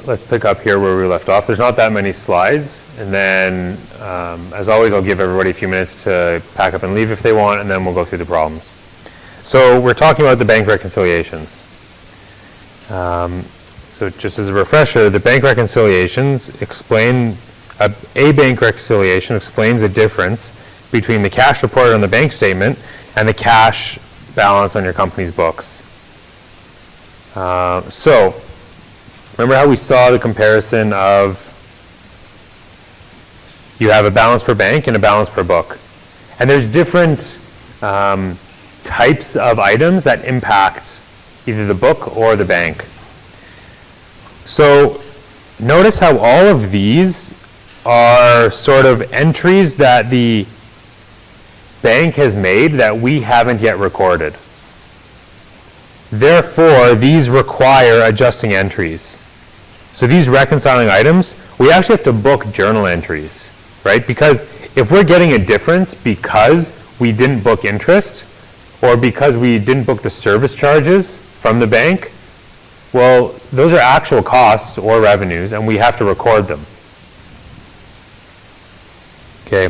let's pick up here where we left off. There's not that many slides. And then, as always, I'll give everybody a few minutes to pack up and leave if they want, and then we'll go through the problems. So we're talking about the bank reconciliations. So just as a refresher, the bank reconciliations explain, a bank reconciliation explains the difference between the cash reported on the bank statement and the cash balance on your company's books. So remember how we saw the comparison of you have a balance per bank and a balance per book. And there's different types of items that impact either the book or the bank. So notice how all of these are sort of entries that the bank has made that we haven't yet recorded. Therefore, these require adjusting entries. So these reconciling items, we actually have to book journal entries, right? Because if we're getting a difference because we didn't book interest or because we didn't book the service charges from the bank, well, those are actual costs or revenues, and we have to record them. Okay.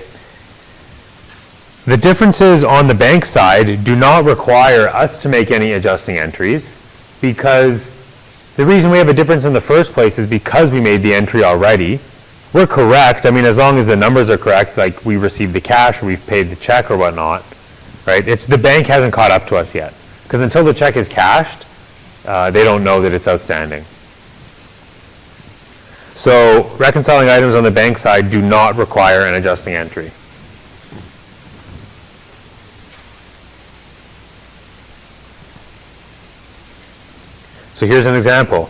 The differences on the bank side do not require us to make any adjusting entries, because the reason we have a difference in the first place is because we made the entry already. We're correct. I mean, as long as the numbers are correct, like we received the cash or we've paid the check or whatnot, right? It's the bank hasn't caught up to us yet, because until the check is cashed, they don't know that it's outstanding. So reconciling items on the bank side do not require an adjusting entry. So here's an example.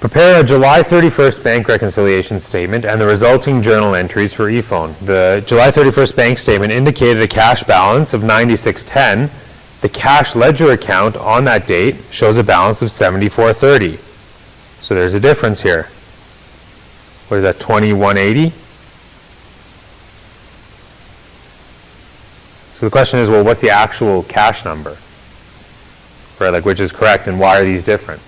Prepare a July 31st bank reconciliation statement and the resulting journal entries for ePhone. The July 31st bank statement indicated a cash balance of $96.10. The cash ledger account on that date shows a balance of $74.30. So there's a difference here. What is that, $21.80? So the question is, well, what's the actual cash number? Right, like which is correct and why are these different?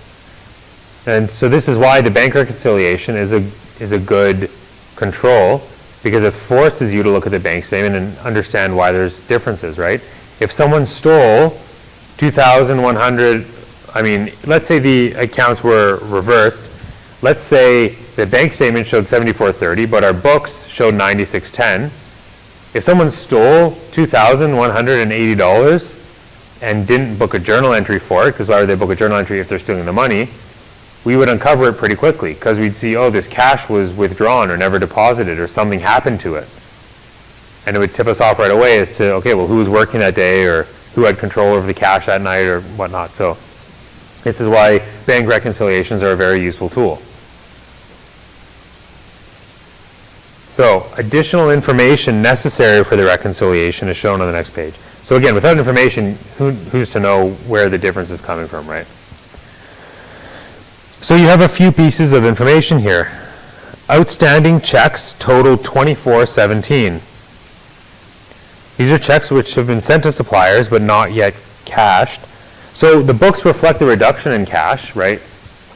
And so this is why the bank reconciliation is a good control, because it forces you to look at the bank statement and understand why there's differences, right? If someone stole 2,100, I mean, let's say the accounts were reversed. Let's say the bank statement showed 74.30, but our books showed 96.10. If someone stole $2,180 and didn't book a journal entry for it, because why would they book a journal entry if they're stealing the money? We would uncover it pretty quickly, because we'd see, oh, this cash was withdrawn or never deposited or something happened to it. And it would tip us off right away as to, okay, well, who was working that day or who had control over the cash that night or whatnot. So this is why bank reconciliations are a very useful tool. So additional information necessary for the reconciliation is shown on the next page. So again, without information, who's to know where the difference is coming from, right? So you have a few pieces of information here. Outstanding checks total $24.17. These are checks which have been sent to suppliers but not yet cashed. So the books reflect the reduction in cash, right?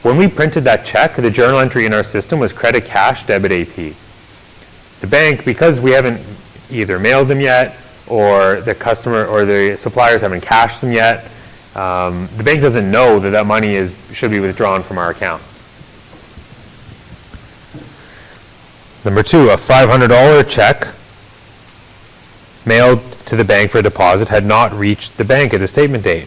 When we printed that check, the journal entry in our system was credit cash, debit AP. The bank, because we haven't either mailed them yet or the customer or the suppliers haven't cashed them yet, the bank doesn't know that that money should be withdrawn from our account. Number two, a $500 check mailed to the bank for a deposit had not reached the bank at the statement date.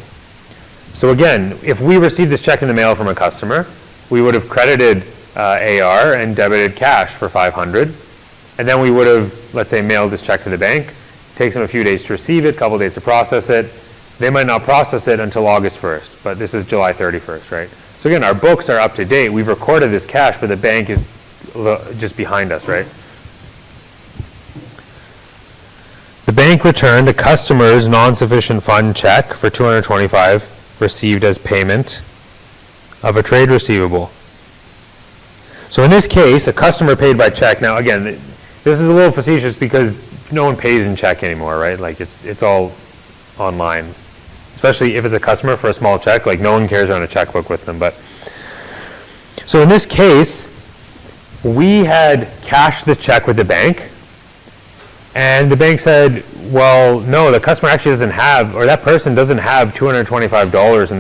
So again, if we received this check in the mail from a customer, we would have credited AR and debited cash for $500, and then we would have, let's say, mailed this check to the bank. It takes them a few days to receive it, a couple days to process it. They might not process it until August 1st, but this is July 31st, right? So again, our books are up to date. We've recorded this cash, but the bank is just behind us, right? The bank returned a customer's non-sufficient fund check for $225 received as payment of a trade receivable. So in this case, a customer paid by check. Now again, this is a little facetious because no one pays in check anymore, right? Like it's all online, especially if it's a customer for a small check. Like no one carries around a checkbook with them. But So in this case, we had cashed the check with the bank, and the bank said, well, no, the customer actually doesn't have, or that person doesn't have $225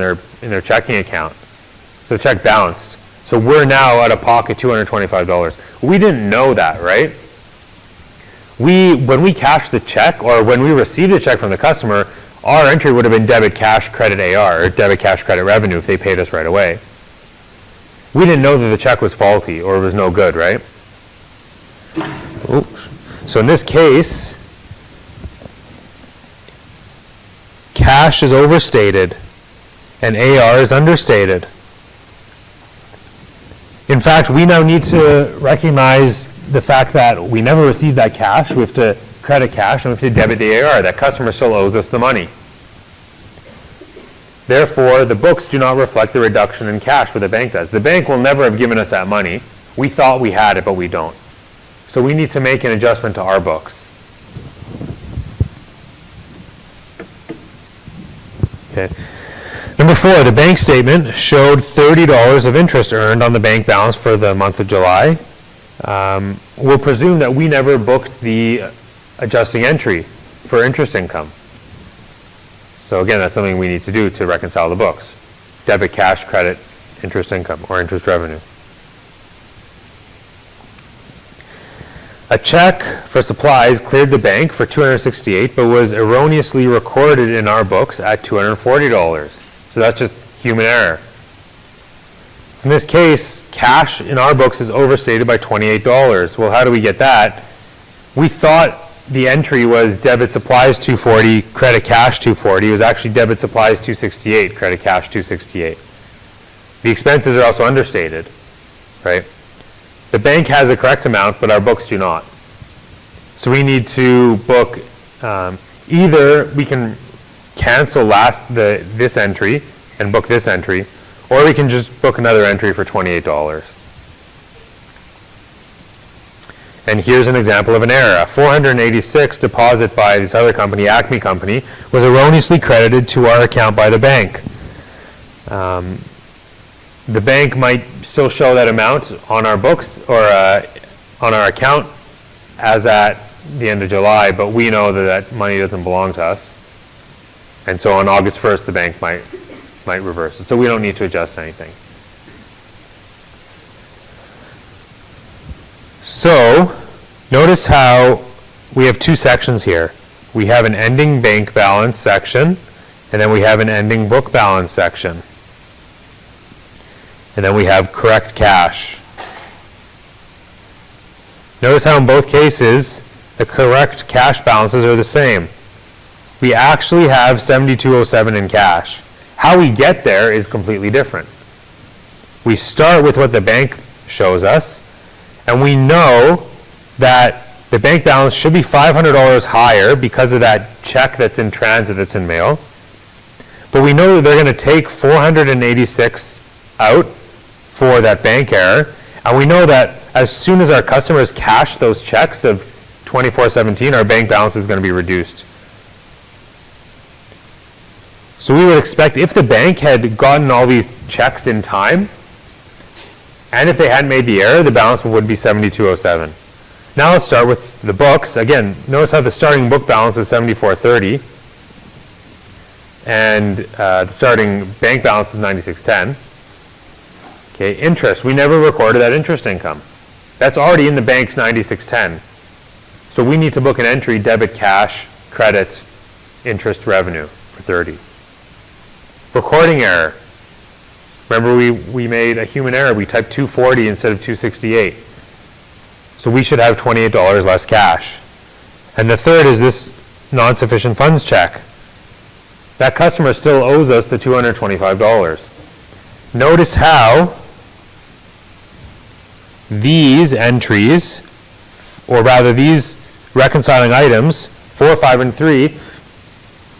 in their checking account. So the check bounced. So we're now out of pocket $225. We didn't know that, right? When we cashed the check, or when we received the check from the customer, our entry would have been debit cash credit AR, or debit cash credit revenue if they paid us right away. We didn't know that the check was faulty or was no good, right? Oops. So in this case, cash is overstated and AR is understated. In fact, we now need to recognize the fact that we never received that cash. We have to credit cash and we have to debit the AR. That customer still owes us the money. Therefore, the books do not reflect the reduction in cash what the bank does. The bank will never have given us that money. We thought we had it, but we don't. So we need to make an adjustment to our books. Okay. Number 4, the bank statement showed $30 of interest earned on the bank balance for the month of July. We'll presume that we never booked the adjusting entry for interest income. So again, that's something we need to do to reconcile the books. Debit cash, credit, interest income, or interest revenue. A check for supplies cleared the bank for $268, but was erroneously recorded in our books at $240. So that's just human error. So in this case, cash in our books is overstated by $28. Well, how do we get that? We thought the entry was debit supplies $240, credit cash $240. It was actually debit supplies $268, credit cash $268. The expenses are also understated, right? The bank has a correct amount, but our books do not. So we need to book, either we can cancel this entry and book this entry, or we can just book another entry for $28. And here's an example of an error. A $486 deposit by this other company, Acme Company, was erroneously credited to our account by the bank. The bank might still show that amount on our books or on our account as at the end of July, but we know that money doesn't belong to us. And so on August 1st, the bank might reverse it. So we don't need to adjust anything. So notice how we have two sections here. We have an ending bank balance section, and then we have an ending book balance section. And then we have correct cash. Notice how in both cases, the correct cash balances are the same. We actually have $72.07 in cash. How we get there is completely different. We start with what the bank shows us, and we know that the bank balance should be $500 higher because of that check that's in transit that's in mail. But we know that they're going to take $486 out for that bank error, and we know that as soon as our customers cash those checks of $24.17, our bank balance is going to be reduced. So we would expect if the bank had gotten all these checks in time, and if they hadn't made the error, the balance would be $72.07. Now let's start with the books. Again, notice how the starting book balance is $74.30, and the starting bank balance is $96.10. Okay, interest. We never recorded that interest income. That's already in the bank's $96.10. So we need to book an entry, debit cash, credit, interest revenue for $30. Recording error. Remember we made a human error. We typed $240 instead of $268. So we should have $28 less cash. And the third is this non-sufficient funds check. That customer still owes us the $225. Notice how these entries, or rather these reconciling items, 4, 5, and 3,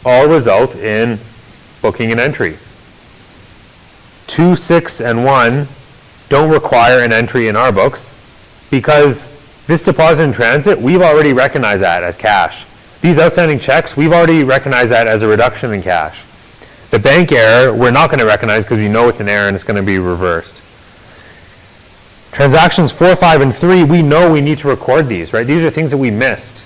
all result in booking an entry. 2, 6, and 1 don't require an entry in our books because this deposit in transit, we've already recognized that as cash. These outstanding checks, we've already recognized that as a reduction in cash. The bank error, we're not going to recognize because we know it's an error and it's going to be reversed. Transactions 4, 5, and 3, we know we need to record these, right? These are things that we missed.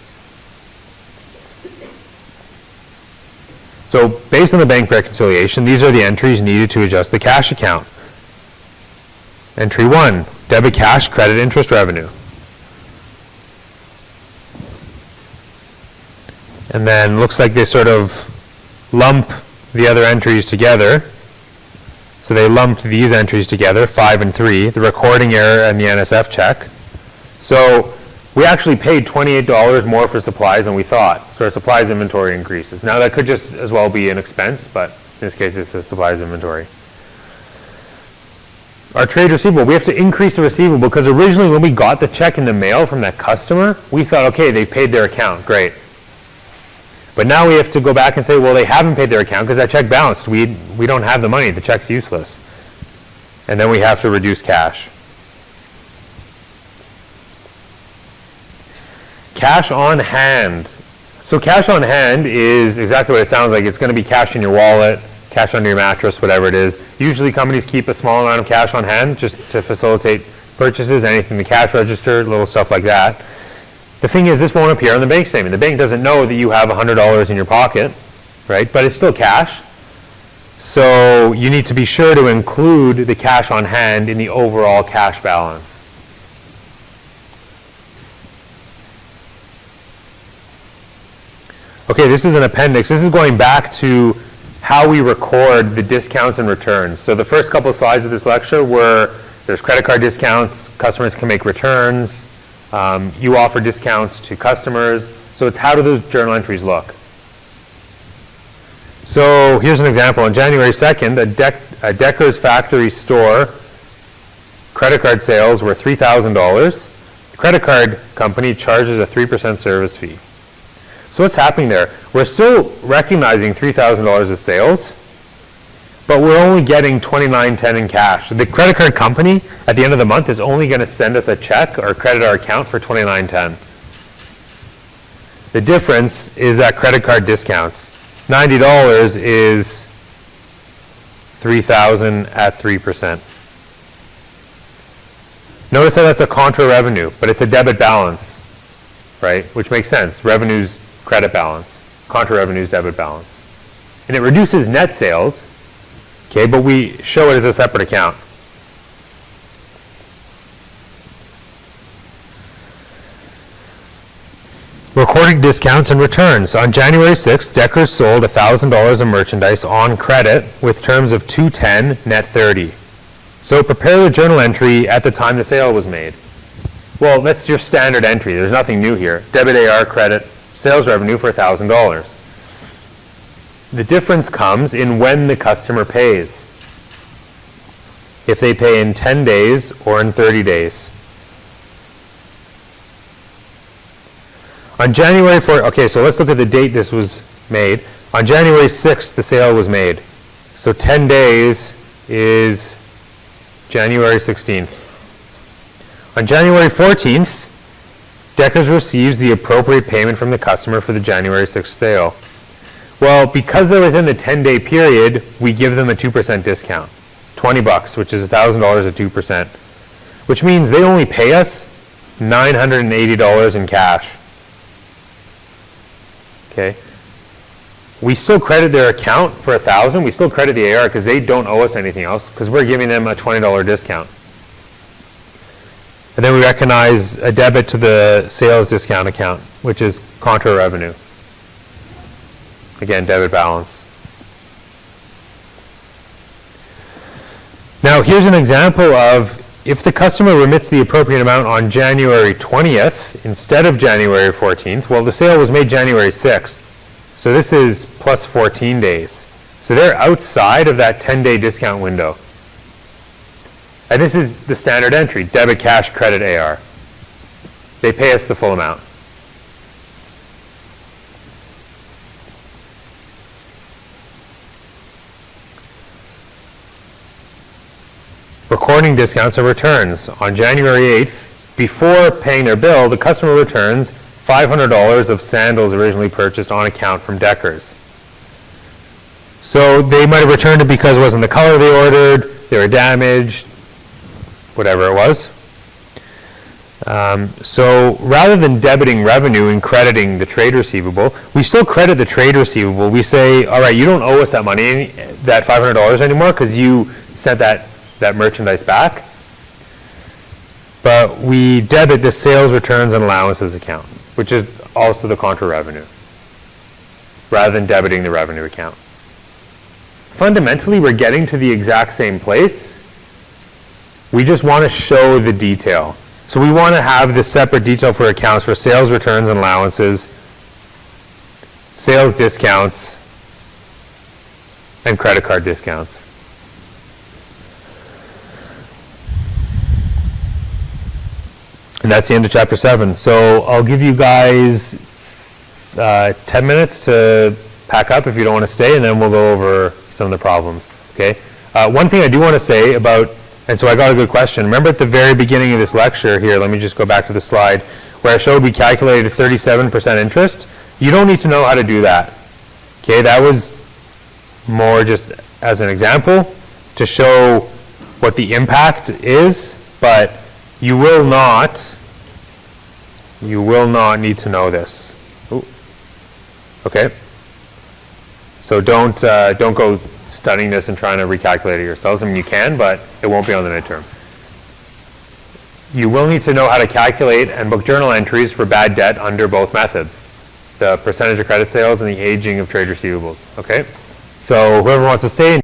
So based on the bank reconciliation, these are the entries needed to adjust the cash account. Entry 1, debit cash, credit interest revenue. And then looks like they sort of lump the other entries together. So they lumped these entries together, 5 and 3, the recording error and the NSF check. So we actually paid $28 more for supplies than we thought. So our supplies inventory increases. Now that could just as well be an expense, but in this case it's a supplies inventory. Our trade receivable, we have to increase the receivable because originally when we got the check in the mail from that customer, we thought, okay, they paid their account, great. But now we have to go back and say, well, they haven't paid their account because that check bounced. We don't have the money, the check's useless. And then we have to reduce cash. Cash on hand. So cash on hand is exactly what it sounds like. It's going to be cash in your wallet, cash under your mattress, whatever it is. Usually companies keep a small amount of cash on hand just to facilitate purchases, anything the cash register, little stuff like that. The thing is, this won't appear on the bank statement. The bank doesn't know that you have $100 in your pocket, right? But it's still cash. So you need to be sure to include the cash on hand in the overall cash balance. Okay, this is an appendix. This is going back to how we record the discounts and returns. So the first couple of slides of this lecture were there's credit card discounts, customers can make returns, you offer discounts to customers. So it's how do those journal entries look? So here's an example. On January 2nd, a Decker's factory store credit card sales were $3,000. The credit card company charges a 3% service fee. So what's happening there? We're still recognizing $3,000 as sales, but we're only getting $29.10 in cash. The credit card company at the end of the month is only going to send us a check or credit our account for $29.10. The difference is that credit card discounts. $90 is $3,000 at 3%. Notice how that's a contra revenue, but it's a debit balance, right? Which makes sense. Revenue's credit balance, contra revenue's debit balance. And it reduces net sales, okay, but we show it as a separate account. Recording discounts and returns. On January 6th, Deckers sold $1,000 of merchandise on credit with terms of $210, net $30. So prepare the journal entry at the time the sale was made. Well, that's your standard entry. There's nothing new here. Debit AR, credit, sales revenue for $1,000. The difference comes in when the customer pays. If they pay in 10 days or in 30 days. On January 4th, okay, so let's look at the date this was made. On January 6th, the sale was made. So 10 days is January 16th. On January 14th, Deckers receives the appropriate payment from the customer for the January 6th sale. Well, because they're within the 10-day period, we give them a 2% discount. $20, which is $1,000 at 2%. Which means they only pay us $980 in cash. Okay. We still credit their account for $1,000. We still credit the AR because they don't owe us anything else because we're giving them a $20 discount. And then we recognize a debit to the sales discount account, which is contra revenue. Again, debit balance. Now here's an example of if the customer remits the appropriate amount on January 20th instead of January 14th, well, the sale was made January 6th. So this is plus 14 days. So they're outside of that 10-day discount window. And this is the standard entry, debit, cash, credit, AR. They pay us the full amount. Recording discounts or returns. On January 8th, before paying their bill, the customer returns $500 of sandals originally purchased on account from Deckers. So they might have returned it because it wasn't the color they ordered, they were damaged, whatever it was. So rather than debiting revenue and crediting the trade receivable, we still credit the trade receivable. We say, all right, you don't owe us that money, that $500 anymore, because you sent that merchandise back. But we debit the sales returns and allowances account, which is also the contra revenue, rather than debiting the revenue account. Fundamentally, we're getting to the exact same place. We just want to show the detail. So we want to have this separate detail for accounts for sales returns and allowances, sales discounts, and credit card discounts. And that's the end of chapter 7. So I'll give you guys 10 minutes to pack up if you don't want to stay, and then we'll go over some of the problems. Okay. One thing I do want to say about, and so I got a good question. Remember at the very beginning of this lecture here, let me just go back to the slide, where I showed we calculated 37% interest. You don't need to know how to do that. Okay, that was more just as an example to show what the impact is, but you will not need to know this. Ooh. Okay. So don't go studying this and trying to recalculate it yourselves. I mean, you can, but it won't be on the midterm. You will need to know how to calculate and book journal entries for bad debt under both methods, the percentage of credit sales and the aging of trade receivables. Okay. So whoever wants to stay